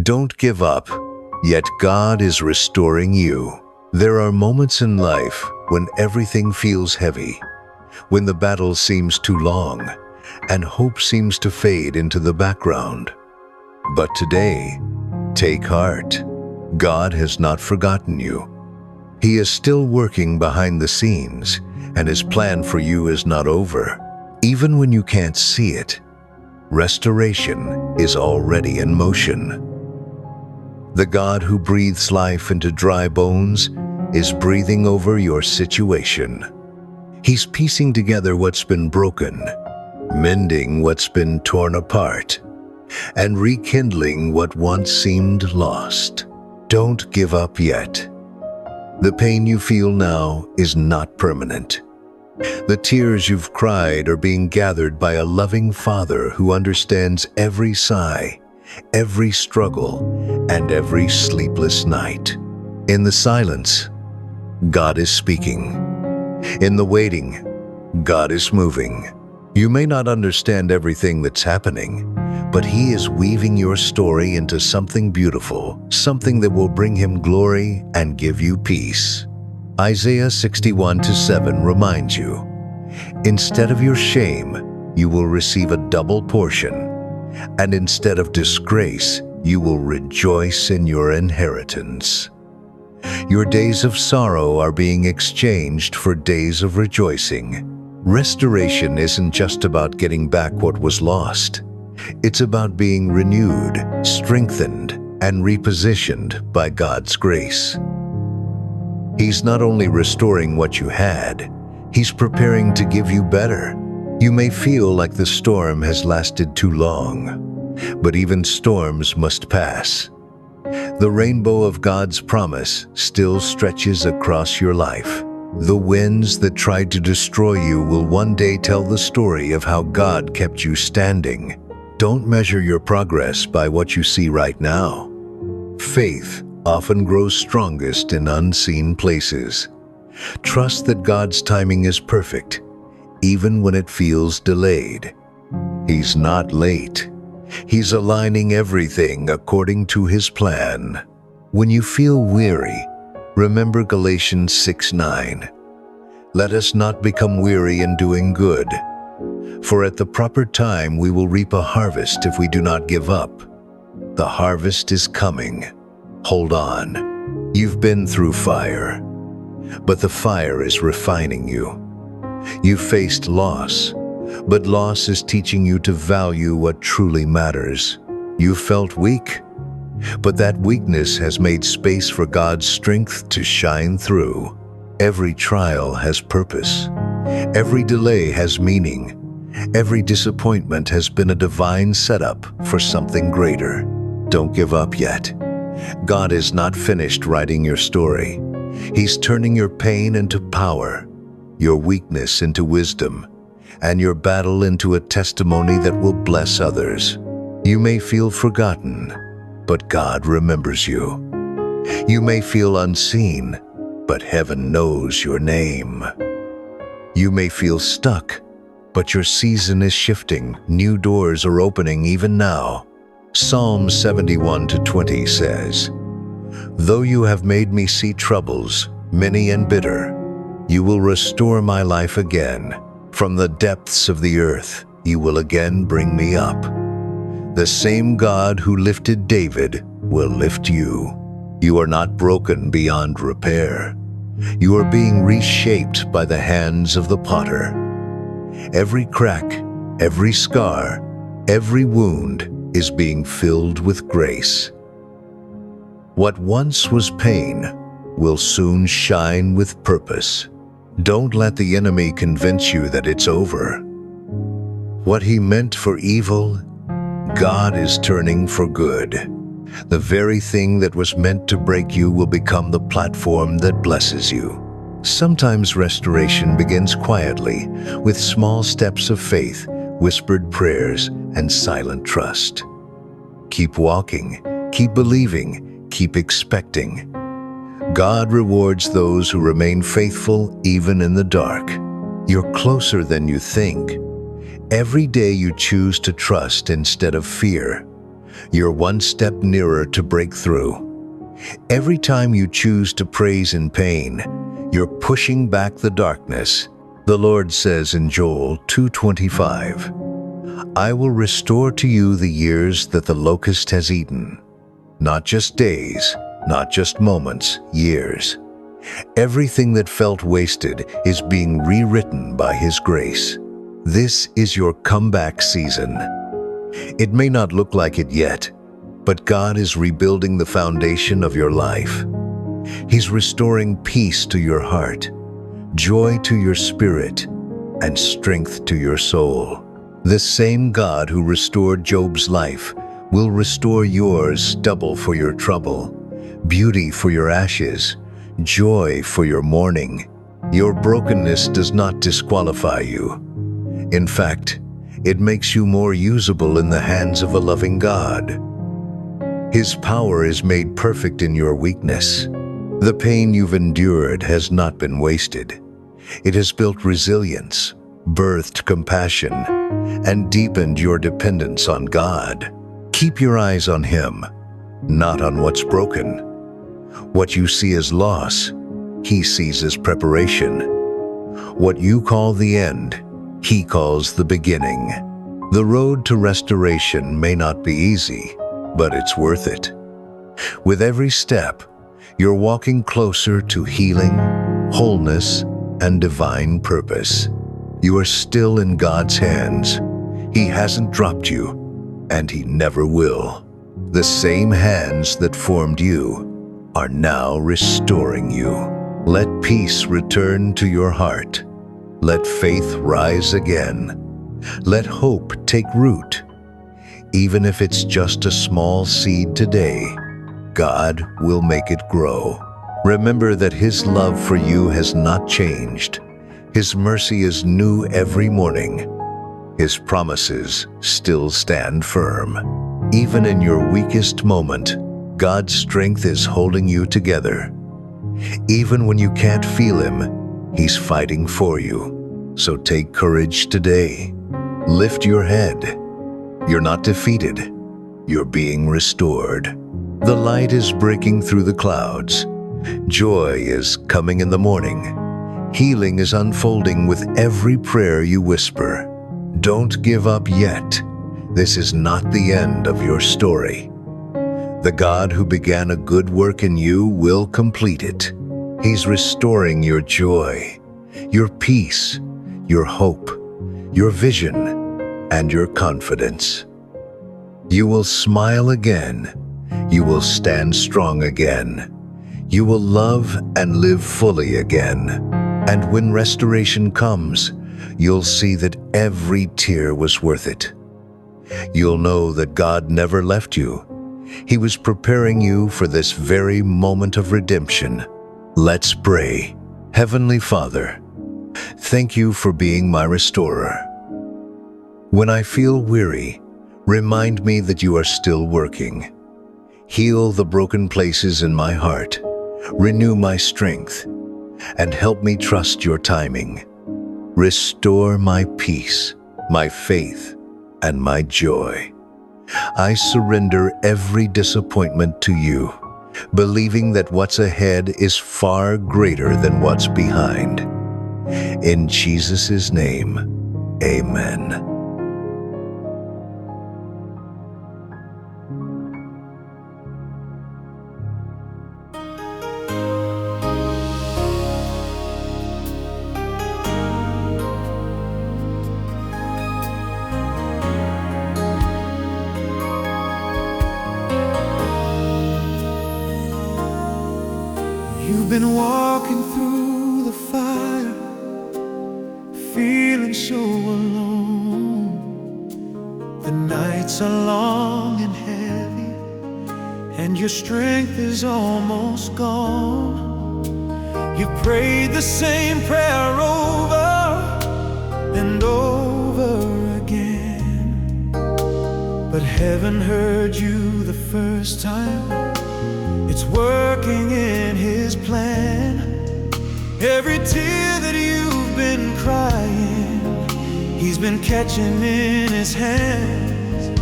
Don't give up, yet God is restoring you. There are moments in life when everything feels heavy, when the battle seems too long, and hope seems to fade into the background. But today, take heart. God has not forgotten you. He is still working behind the scenes, and His plan for you is not over. Even when you can't see it, restoration is already in motion. The God who breathes life into dry bones is breathing over your situation. He's piecing together what's been broken, mending what's been torn apart, and rekindling what once seemed lost. Don't give up yet. The pain you feel now is not permanent. The tears you've cried are being gathered by a loving Father who understands every sigh, every struggle, and every sleepless night. In the silence, God is speaking. In the waiting, God is moving. You may not understand everything that's happening, but He is weaving your story into something beautiful, something that will bring Him glory and give you peace. Isaiah 61:7 reminds you, instead of your shame, you will receive a double portion, and instead of disgrace, you will rejoice in your inheritance. Your days of sorrow are being exchanged for days of rejoicing. Restoration isn't just about getting back what was lost. It's about being renewed, strengthened, and repositioned by God's grace. He's not only restoring what you had, He's preparing to give you better. You may feel like the storm has lasted too long, but even storms must pass. The rainbow of God's promise still stretches across your life. The winds that tried to destroy you will one day tell the story of how God kept you standing. Don't measure your progress by what you see right now. Faith often grows strongest in unseen places. Trust that God's timing is perfect, even when it feels delayed. He's not late. He's aligning everything according to His plan. When you feel weary, remember Galatians 6:9. Let us not become weary in doing good, for at the proper time we will reap a harvest if we do not give up. The harvest is coming. Hold on. You've been through fire, but the fire is refining you. You've faced loss, but loss is teaching you to value what truly matters. You felt weak, but that weakness has made space for God's strength to shine through. Every trial has purpose. Every delay has meaning. Every disappointment has been a divine setup for something greater. Don't give up yet. God is not finished writing your story. He's turning your pain into power, your weakness into wisdom, and your battle into a testimony that will bless others. You may feel forgotten, but God remembers you. You may feel unseen, but heaven knows your name. You may feel stuck, but your season is shifting. New doors are opening even now. Psalm 71:20 says, "Though you have made me see troubles, many and bitter, you will restore my life again. From the depths of the earth, you will again bring me up." The same God who lifted David will lift you. You are not broken beyond repair. You are being reshaped by the hands of the potter. Every crack, every scar, every wound is being filled with grace. What once was pain will soon shine with purpose. Don't let the enemy convince you that it's over. What he meant for evil, God is turning for good. The very thing that was meant to break you will become the platform that blesses you. Sometimes restoration begins quietly, with small steps of faith, whispered prayers, and silent trust. Keep walking, keep believing, keep expecting. God rewards those who remain faithful even in the dark. You're closer than you think. Every day you choose to trust instead of fear, You're one step nearer to breakthrough. Every time you choose to praise in pain, you're pushing back the darkness. The Lord says in Joel 2:25, "I will restore to you the years that the locust has eaten." Not just days, not just moments, years. Everything that felt wasted is being rewritten by His grace. This is your comeback season. It may not look like it yet, but God is rebuilding the foundation of your life. He's restoring peace to your heart, joy to your spirit, and strength to your soul. The same God who restored Job's life will restore yours double for your trouble, beauty for your ashes, joy for your mourning. Your brokenness does not disqualify you. In fact, it makes you more usable in the hands of a loving God. His power is made perfect in your weakness. The pain you've endured has not been wasted. It has built resilience, birthed compassion, and deepened your dependence on God. Keep your eyes on Him, not on what's broken. What you see as loss, He sees as preparation. What you call the end, He calls the beginning. The road to restoration may not be easy, but it's worth it. With every step, you're walking closer to healing, wholeness, and divine purpose. You are still in God's hands. He hasn't dropped you, and He never will. The same hands that formed you are now restoring you. Let peace return to your heart. Let faith rise again. Let hope take root. Even if it's just a small seed today, God will make it grow. Remember that His love for you has not changed. His mercy is new every morning. His promises still stand firm. Even in your weakest moment, God's strength is holding you together. Even when you can't feel Him, He's fighting for you. So take courage today. Lift your head. You're not defeated. You're being restored. The light is breaking through the clouds. Joy is coming in the morning. Healing is unfolding with every prayer you whisper. Don't give up yet. This is not the end of your story. The God who began a good work in you will complete it. He's restoring your joy, your peace, your hope, your vision, and your confidence. You will smile again. You will stand strong again. You will love and live fully again. And when restoration comes, you'll see that every tear was worth it. You'll know that God never left you. He was preparing you for this very moment of redemption. Let's pray. Heavenly Father, thank you for being my restorer. When I feel weary, remind me that you are still working. Heal the broken places in my heart, renew my strength, and help me trust your timing. Restore my peace, my faith, and my joy. I surrender every disappointment to you, believing that what's ahead is far greater than what's behind. In Jesus' name, amen. You've been walking through the fire, feeling so alone. The nights are long and heavy, and your strength is almost gone. You prayed the same prayer over and over again, but heaven heard you the first time. It's working in His plan. Every tear that you've been crying, He's been catching in His hands.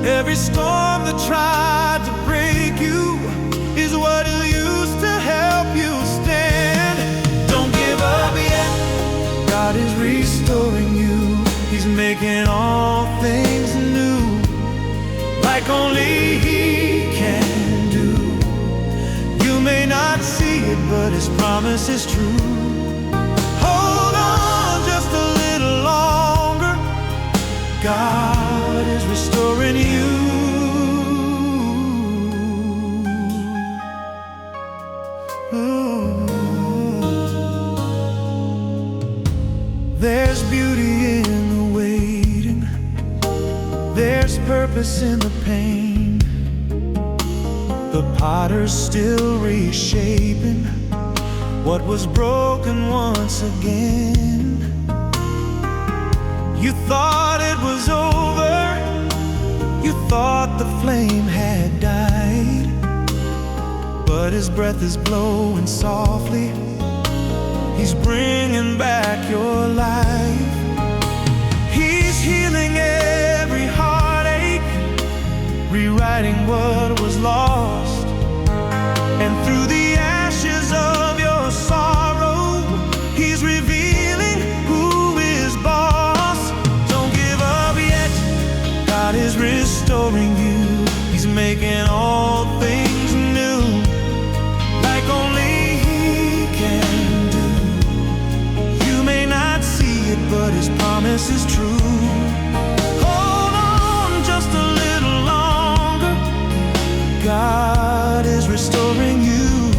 Every storm that tried to break you is what He'll use to help you stand. Don't give up yet. God is restoring you. He's making all things new, like only He can do. You may not see it, but His promise is true. Hold on just a little longer. God is restoring you. There's beauty in the waiting. There's purpose in the pain. The potter's still reshaping what was broken once again. You thought it was over. You thought the flame had died, but His breath is blowing softly. He's bringing back your life. He's healing every heartache, rewriting what was lost. And through the ashes of your sorrow, He's revealing who is boss. Don't give up yet. God is restoring you. He's making all things new, like only He can do. You may not see it, but His promise is true. Hold on just a little longer. God is restoring you.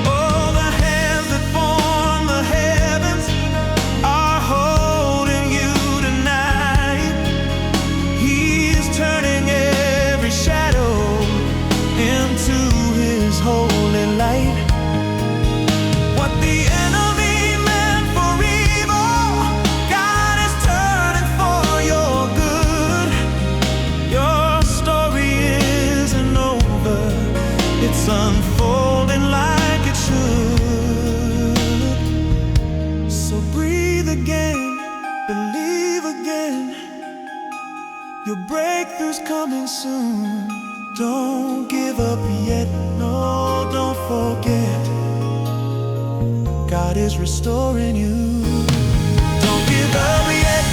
Oh, the hands that form the heavens are holding you tonight. He's turning every shadow into His holy light. What the enemy meant for evil, God is turning for your good. Your story isn't over. It's unfolding like it should. So breathe again, believe again. Your breakthrough's coming soon. Don't give up yet, no, don't forget. God is restoring you. Don't give up yet.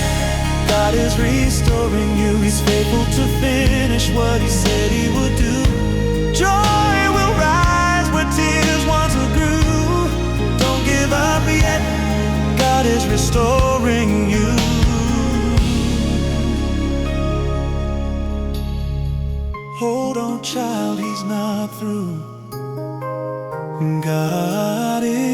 God is restoring you. He's faithful to finish what He said He would do. Joy will rise where tears once grew. Don't give up yet. God is restoring you. Hold on, child, He's not through. God is